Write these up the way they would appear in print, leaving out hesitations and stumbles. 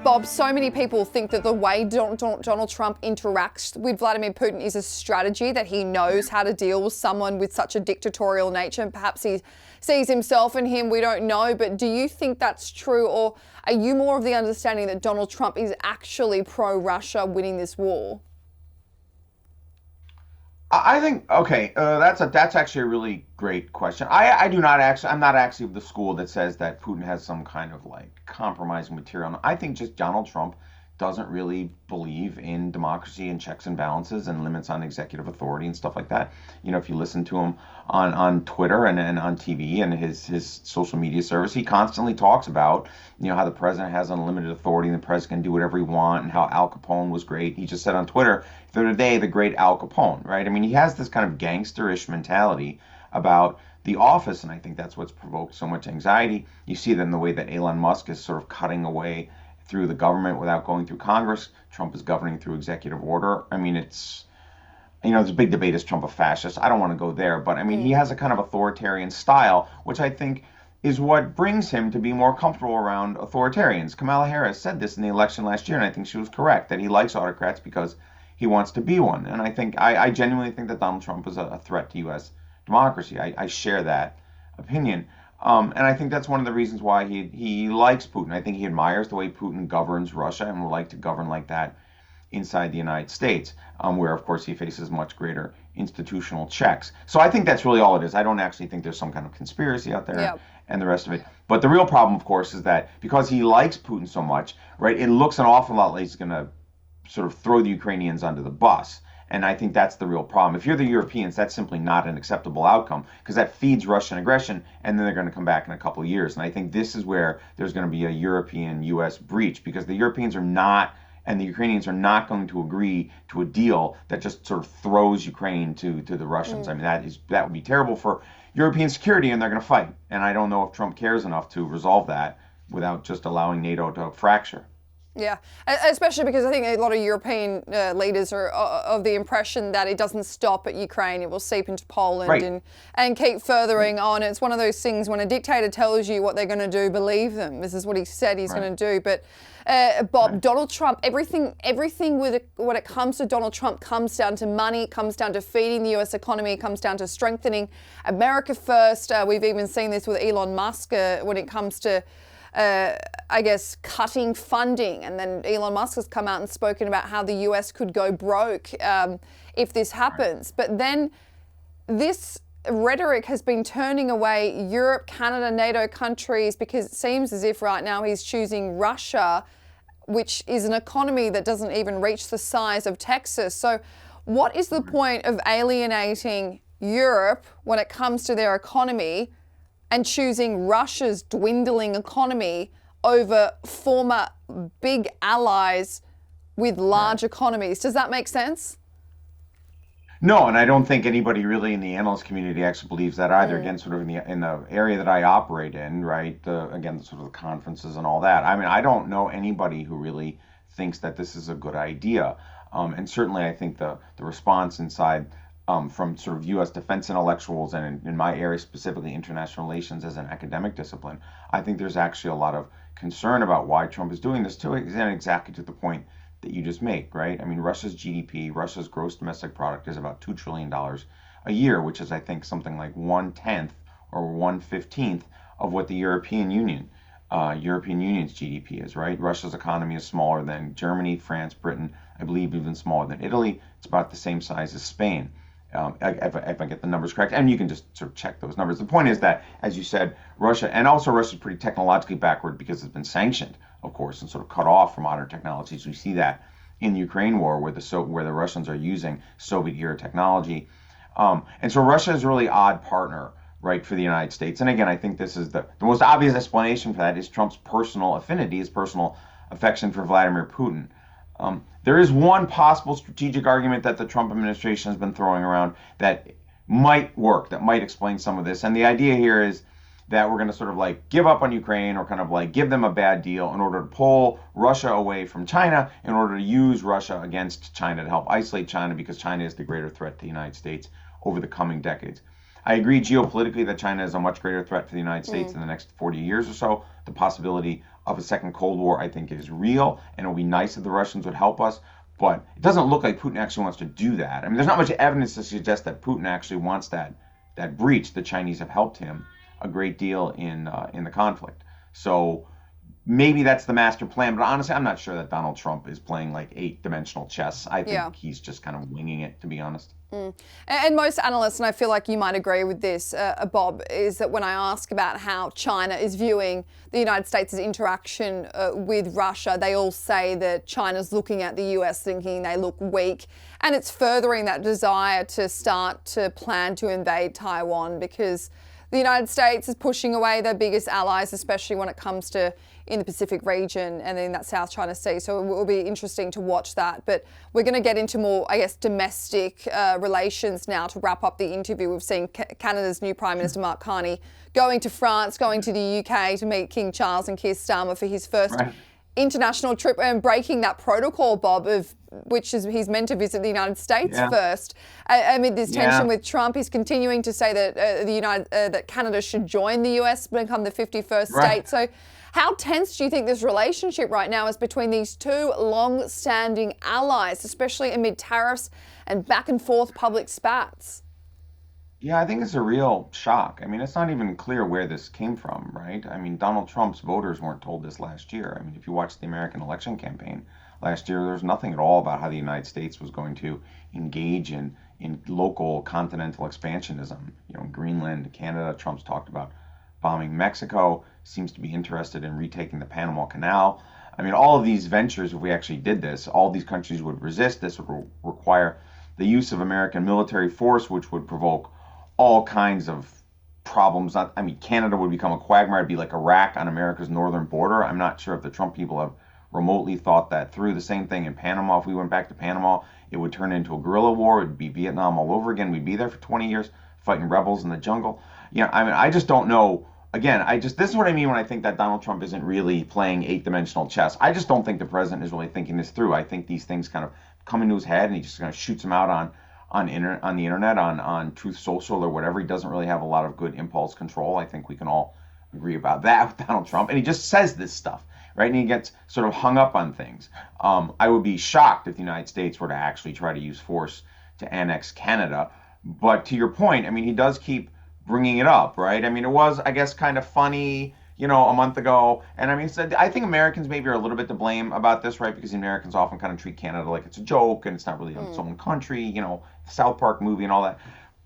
Bob, so many people think that the way Donald Trump interacts with Vladimir Putin is a strategy, that he knows how to deal with someone with such a dictatorial nature. And perhaps he sees himself in him, we don't know. But do you think that's true? Or are you more of the understanding that Donald Trump is actually pro-Russia winning this war? I think okay. That's actually a really great question. I do not actually. I'm not actually of the school that says that Putin has some kind of like compromising material. I think just Donald Trump doesn't really believe in democracy and checks and balances and limits on executive authority and stuff like that. You know, if you listen to him on Twitter and on TV and his social media service, he constantly talks about, you know, how the president has unlimited authority and the president can do whatever he wants, and how Al Capone was great. He just said on Twitter the other day, the great Al Capone, right? I mean, he has this kind of gangsterish mentality about the office, and I think that's what's provoked so much anxiety. You see that in the way that Elon Musk is sort of cutting away through the government without going through Congress. Trump is governing through executive order. I mean, it's, you know, there's a big debate, is Trump a fascist? I don't want to go there, but I mean, he has a kind of authoritarian style, which I think is what brings him to be more comfortable around authoritarians. Kamala Harris said this in the election last year, and I think she was correct, that he likes autocrats because he wants to be one. And I think, I genuinely think that Donald Trump is a threat to U.S. democracy. I share that opinion. And I think that's one of the reasons why he likes Putin. I think he admires the way Putin governs Russia and would like to govern like that inside the United States, where, of course, he faces much greater institutional checks. So I think that's really all it is. I don't actually think there's some kind of conspiracy out there and the rest of it. But the real problem, of course, is that because he likes Putin so much, right, it looks an awful lot like he's going to sort of throw the Ukrainians under the bus. And I think that's the real problem. If you're the Europeans, that's simply not an acceptable outcome, because that feeds Russian aggression, and then they're going to come back in a couple of years. And I think this is where there's going to be a European-U.S. breach, because the Europeans are not, and the Ukrainians are not going to agree to a deal that just sort of throws Ukraine to the Russians. I mean, that would be terrible for European security, and they're going to fight. And I don't know if Trump cares enough to resolve that without just allowing NATO to fracture. Yeah, especially because I think a lot of European leaders are of the impression that it doesn't stop at Ukraine. It will seep into Poland and keep furthering on. It's one of those things, when a dictator tells you what they're going to do, believe them. This is what he said he's going to do. But Bob, Donald Trump, everything when it comes to Donald Trump comes down to money, it comes down to feeding the US economy, it comes down to strengthening America first. We've even seen this with Elon Musk when it comes to I guess, cutting funding. And then Elon Musk has come out and spoken about how the US could go broke if this happens. But then this rhetoric has been turning away Europe, Canada, NATO countries, because it seems as if right now he's choosing Russia, which is an economy that doesn't even reach the size of Texas. So what is the point of alienating Europe when it comes to their economy and choosing Russia's dwindling economy over former big allies with large economies? Does that make sense? No, and I don't think anybody really in the analyst community actually believes that either. Again, sort of in the area that I operate in, right? Again, sort of the conferences and all that. I mean, I don't know anybody who really thinks that this is a good idea. And certainly, I think the response inside from sort of U.S. defense intellectuals, and in my area specifically, international relations as an academic discipline, I think there's actually a lot of concern about why Trump is doing this, and exactly to the point that you just make, right? I mean, Russia's GDP, Russia's gross domestic product, is about $2 trillion a year, which is, I think, something like 1/10 or 1/15 of what the European Union's GDP is, right? Russia's economy is smaller than Germany, France, Britain, I believe even smaller than Italy. It's about the same size as Spain. If I get the numbers correct, and you can just sort of check those numbers. The point is that, as you said, Russia's pretty technologically backward because it's been sanctioned, of course, and sort of cut off from modern technologies. We see that in the Ukraine war, where the Russians are using Soviet-era technology, and so Russia is a really odd partner, right, for the United States. And again, I think this is the most obvious explanation for that is Trump's personal affinity, his personal affection for Vladimir Putin. There is one possible strategic argument that the Trump administration has been throwing around that might work, that might explain some of this. And the idea here is that we're going to sort of like give up on Ukraine, or kind of like give them a bad deal in order to pull Russia away from China, in order to use Russia against China to help isolate China, because China is the greater threat to the United States over the coming decades. I agree geopolitically that China is a much greater threat to the United States Mm. in the next 40 years or so. The possibility of a second Cold War, I think, is real, and it would be nice if the Russians would help us. But it doesn't look like Putin actually wants to do that. I mean, there's not much evidence to suggest that Putin actually wants that breach. The Chinese have helped him a great deal in the conflict. So maybe that's the master plan. But honestly, I'm not sure that Donald Trump is playing like eight-dimensional chess. I Yeah. think he's just kind of winging it, to be honest. And most analysts, and I feel like you might agree with this, Bob, is that when I ask about how China is viewing the United States' interaction with Russia, they all say that China's looking at the US thinking they look weak. And it's furthering that desire to start to plan to invade Taiwan because the United States is pushing away their biggest allies, especially when it comes to in the Pacific region and in that South China Sea. So it will be interesting to watch that. But we're going to get into more, I guess, domestic relations now to wrap up the interview. We've seen Canada's new Prime Minister, Mark Carney, going to France, going to the UK to meet King Charles and Keir Starmer for his first international trip and breaking that protocol, Bob, of which is he's meant to visit the United States first. Amid this tension with Trump, he's continuing to say that that Canada should join the US, become the 51st state. So how tense do you think this relationship right now is between these two long-standing allies, especially amid tariffs and back and forth public spats? Yeah, I think it's a real shock. I mean, it's not even clear where this came from, right? I mean, Donald Trump's voters weren't told this last year. I mean, if you watched the American election campaign last year, there was nothing at all about how the United States was going to engage in local continental expansionism. You know, Greenland, Canada, Trump's talked about bombing Mexico, seems to be interested in retaking the Panama Canal. I mean, all of these ventures, if we actually did this, all these countries would resist. This would require the use of American military force, which would provoke all kinds of problems. I mean, Canada would become a quagmire. It'd be like Iraq on America's northern border. I'm not sure if the Trump people have remotely thought that through. The same thing in Panama. If we went back to Panama, it would turn into a guerrilla war. It'd be Vietnam all over again. We'd be there for 20 years fighting rebels in the jungle. Yeah, I mean, I just don't know. Again, this is what I mean when I think that Donald Trump isn't really playing eight-dimensional chess. I just don't think the president is really thinking this through. I think these things kind of come into his head and he just kind of shoots them out on the internet, on Truth Social or whatever. He doesn't really have a lot of good impulse control. I think we can all agree about that with Donald Trump. And he just says this stuff, right? And he gets sort of hung up on things. I would be shocked if the United States were to actually try to use force to annex Canada. But to your point, I mean, he does keep bringing it up, right? I mean, it was, I guess, kind of funny, you know, a month ago. And I mean, I think Americans maybe are a little bit to blame about this, right? Because the Americans often kind of treat Canada like it's a joke and it's not really its own country, you know, the South Park movie and all that.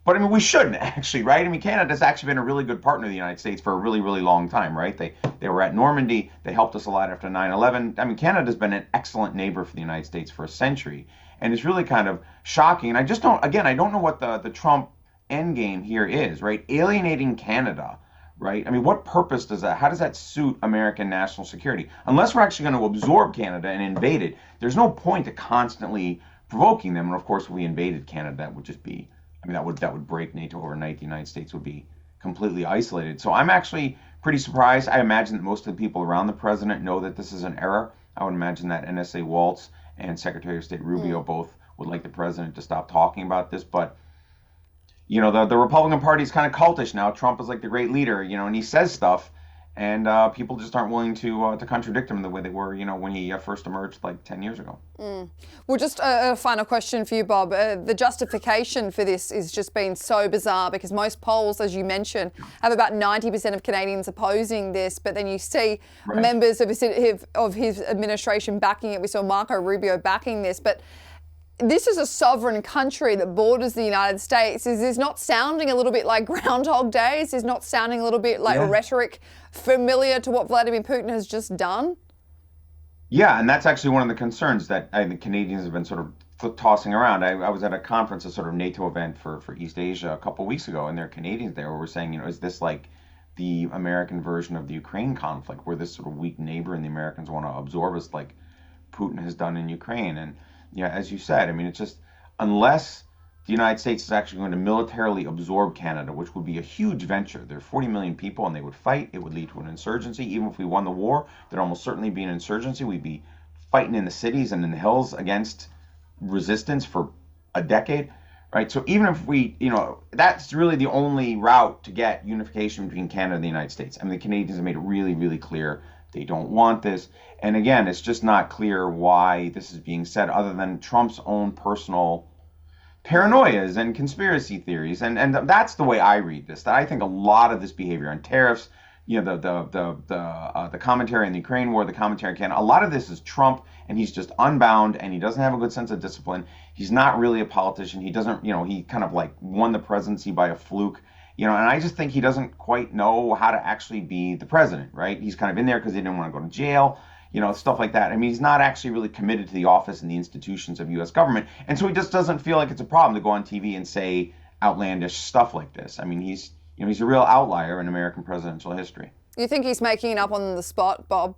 But I mean, we shouldn't actually, right? I mean, Canada's actually been a really good partner of the United States for a really, really long time, right? They were at Normandy. They helped us a lot after 9/11. I mean, Canada's been an excellent neighbor for the United States for a century. And it's really kind of shocking. And I just don't, again, I don't know what the Trump end game here is, right? Alienating Canada, right? I mean, what purpose does that, how does that suit American national security? Unless we're actually going to absorb Canada and invade it, there's no point to constantly provoking them. And of course, if we invaded Canada, that would just be, I mean, that would break NATO overnight. The United States would be completely isolated. So I'm actually pretty surprised. I imagine that most of the people around the president know that this is an error. I would imagine that NSA Waltz and Secretary of State Rubio both would like the president to stop talking about this. But you know, the Republican Party is kind of cultish now. Trump is like the great leader, you know, and he says stuff, and people just aren't willing to contradict him the way they were, you know, when he first emerged like 10 years ago. Well, just a final question for you, Bob. The justification for this is just been so bizarre because most polls, as you mentioned, have about 90% of Canadians opposing this, but then you see members of his administration backing it. We saw Marco Rubio backing this, but this is a sovereign country that borders the United States. Is this not sounding a little bit like Groundhog Day? Is this not sounding a little bit like rhetoric familiar to what Vladimir Putin has just done? Yeah, and that's actually one of the concerns that I think Canadians have been sort of tossing around. I was at a conference, a sort of NATO event for East Asia a couple of weeks ago, and there are Canadians there who were saying, you know, is this like the American version of the Ukraine conflict, where this sort of weak neighbor and the Americans want to absorb us like Putin has done in Ukraine? And yeah, as you said, I mean, it's just unless the United States is actually going to militarily absorb Canada, which would be a huge venture. There are 40 million people and they would fight. It would lead to an insurgency. Even if we won the war, there'd almost certainly be an insurgency. We'd be fighting in the cities and in the hills against resistance for a decade, right? So even if we, that's really the only route to get unification between Canada and the United States. I mean, the Canadians have made it really, really clear they don't want this. And again, it's just not clear why this is being said, other than Trump's own personal paranoias and conspiracy theories, and that's the way I read this. That I think a lot of this behavior on tariffs, the commentary in the Ukraine war, the commentary in Canada, a lot of this is Trump, and he's just unbound, and he doesn't have a good sense of discipline. He's not really a politician. He doesn't, he kind of like won the presidency by a fluke. And I just think he doesn't quite know how to actually be the president, right? He's kind of in there because he didn't want to go to jail, stuff like that. I mean, he's not actually really committed to the office and the institutions of U.S. government. And so he just doesn't feel like it's a problem to go on TV and say outlandish stuff like this. I mean, he's a real outlier in American presidential history. You think he's making it up on the spot, Bob?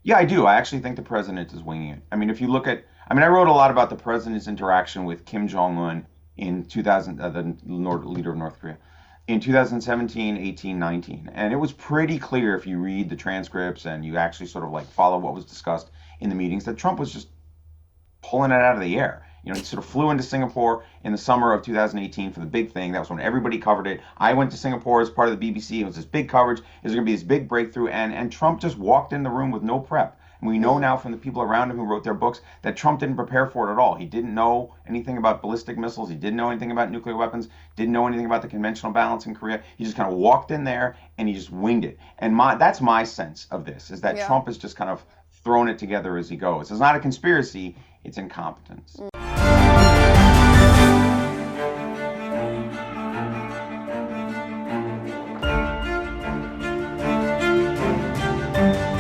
Yeah, I do. I actually think the president is winging it. I mean, if you look at, I wrote a lot about the president's interaction with Kim Jong-un in 2000, the leader of North Korea, in 2017, 18, 19. And it was pretty clear if you read the transcripts and you actually sort of like follow what was discussed in the meetings that Trump was just pulling it out of the air. He sort of flew into Singapore in the summer of 2018 for the big thing. That was when everybody covered it. I went to Singapore as part of the BBC. It was this big coverage. It was going to be this big breakthrough. And Trump just walked in the room with no prep. And we know now from the people around him who wrote their books that Trump didn't prepare for it at all. He didn't know anything about ballistic missiles. He didn't know anything about nuclear weapons. Didn't know anything about the conventional balance in Korea. He just kind of walked in there and he just winged it. And that's my sense of this, is that Trump is just kind of throwing it together as he goes. It's not a conspiracy. It's incompetence.